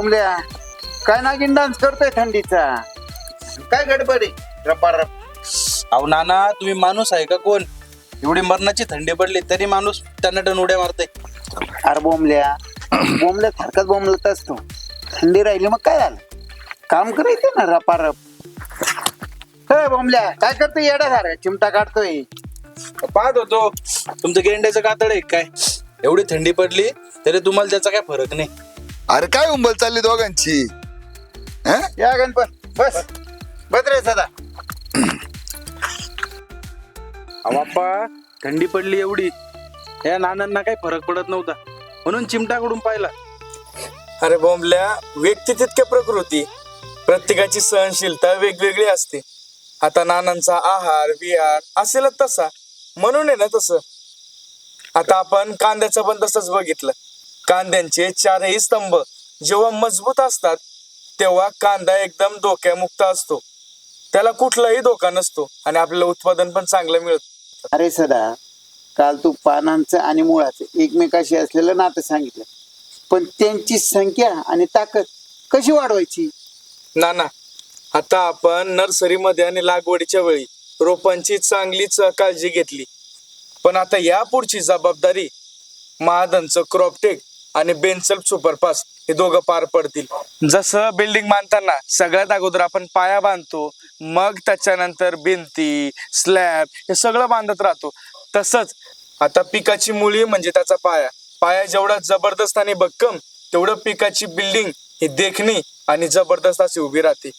बोंबल्या काय नागिन डान्स करतोय थंडीचा? काय गडबड आहे रपारप? अहो नाना, तुम्ही माणूस आहे का कोण? एवढी मरणाची थंडी पडली तरी माणूस टनाटन उड्या मारते. अरे बोंबल्या सारखाच बोंबलत असतो. थंडी राहिली मग काय झालं? काम करायचं ना रपारप. हे बोंबल्या काय करतोय? येडा झाला चिमटा काढतोय. पाहत होतो तुमचं गेंड्याचं कातड आहे काय? एवढी थंडी पडली तरी तुम्हाला त्याचा काय फरक नाही. अरे काय उंबल चालली दोघांची? हं? या गणपत बस बस रे सदा. बाप्पा थंडी पडली एवढी, या नानांना काही फरक पडत नव्हता म्हणून चिमटाकडून पाहिला. अरे बोंबल्या, व्यक्ती तितक्या प्रकृती, प्रत्येकाची सहनशीलता वेगवेगळी असते. आता नानांचा आहार विहार असेलच तसा, म्हणून आहे ना तसं. आता आपण कांद्याचं पण तसंच बघितलं. कांद्यांचे चारही स्तंभ जेव्हा मजबूत असतात तेव्हा कांदा एकदम धोक्यामुक्त असतो, त्याला कुठलाही धोका नसतो आणि आपल्याला उत्पादन पण चांगलं मिळतं. अरे सदा, काल तू पानांचं आणि मुळाचं एकमेकाशी असलेलं नातं सांगितलं, पण त्यांची संख्या आणि ताकद कशी वाढवायची? नाना, आता आपण नर्सरीमध्ये आणि लागवडीच्या वेळी रोपांची चांगलीच काळजी घेतली, पण आता या पुढची जबाबदारी महादनचं क्रॉपटेक आणि बेन्सल्फ सुपरफास्ट हे दोघं पार पडतील. जसं बिल्डिंग बांधताना सगळ्यात अगोदर आपण पाया बांधतो, मग त्याच्यानंतर भिंती स्लॅब हे सगळं बांधत राहतो, तसंच आता पिकाची मुळी म्हणजे त्याचा पाया. पाया जेवढा जबरदस्त आणि भक्कम तेवढं पिकाची बिल्डिंग ही देखणी आणि जबरदस्त अशी उभी राहते.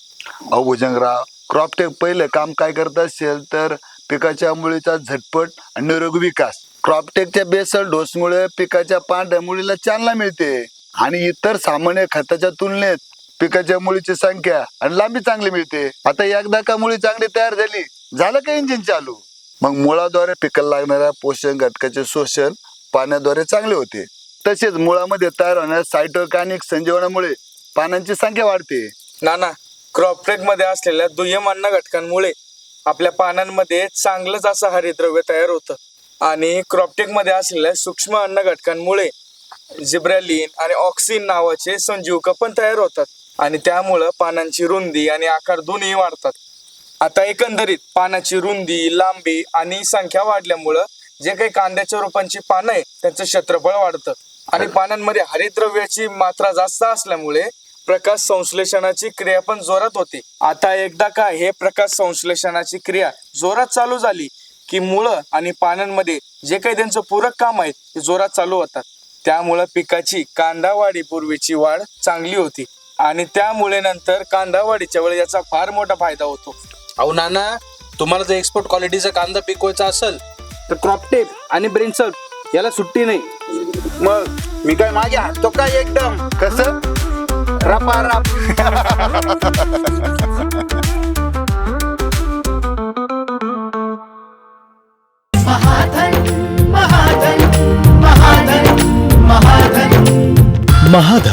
अहो भुजंगराव, क्रॉपटेक पहिले काम काय करत असेल तर पिकाच्या मुळीचा झटपट आणि निरोगी विकास. क्रॉपटेकच्या बेसल डोसमुळे पिकाच्या पांढऱ्या मुळीला चालना मिळते आणि इतर सामान्य खताच्या तुलनेत पिकाच्या मुळीची संख्या आणि लांबी चांगली मिळते. आता एकदा का मुळी चांगली तयार झाली, झालं का इंजिन चालू. मग मुळाद्वारे पिकाला लागणाऱ्या पोषक घटकाचे शोषण पाण्याद्वारे चांगले होते. तसेच मुळामध्ये तयार होणाऱ्या सायटोकायनिक संजीवनामुळे पानांची संख्या वाढते. नाना, क्रॉपटेक मध्ये असलेल्या दुय्यम अन्न घटकांमुळे आपल्या पानांमध्ये चांगलंच असं हरितद्रव्य तयार होतं आणि क्रॉपटेक मध्ये असलेल्या सूक्ष्म अन्न घटकांमुळे जिब्रॅलिन आणि ऑक्सिन नावाचे संजीवक पण तयार होतात आणि त्यामुळं पानांची रुंदी आणि आकार दोन्ही वाढतात. आता एकंदरीत पानाची रुंदी, लांबी आणि संख्या वाढल्यामुळं जे काही कांद्याच्या रोपांची पानं आहे त्यांचं क्षेत्रफळ वाढतं आणि पानांमध्ये हरितद्रव्याची मात्रा जास्त असल्यामुळे प्रकाश संश्लेषणाची क्रिया पण जोरात होते. आता एकदा का हे प्रकाश संश्लेषणाची क्रिया जोरात चालू झाली की मुळं आणि पानांमध्ये जे काही त्यांचं पूरक काम आहे ते जोरात चालू होतात. त्यामुळं पिकाची कांदा वाढीपूर्वीची वाढ चांगली होती आणि त्यामुळे नंतर कांदा वाढीच्या वेळी याचा फार मोठा फायदा होतो. अहो नाना, तुम्हाला जर एक्सपोर्ट क्वालिटीचा कांदा पिकवायचा असेल तर क्रॉपटेक आणि ब्रेन्सल्फ याला सुट्टी नाही. मग मी काय मागे हातो काय एकदम कसं? रपारप. महाधन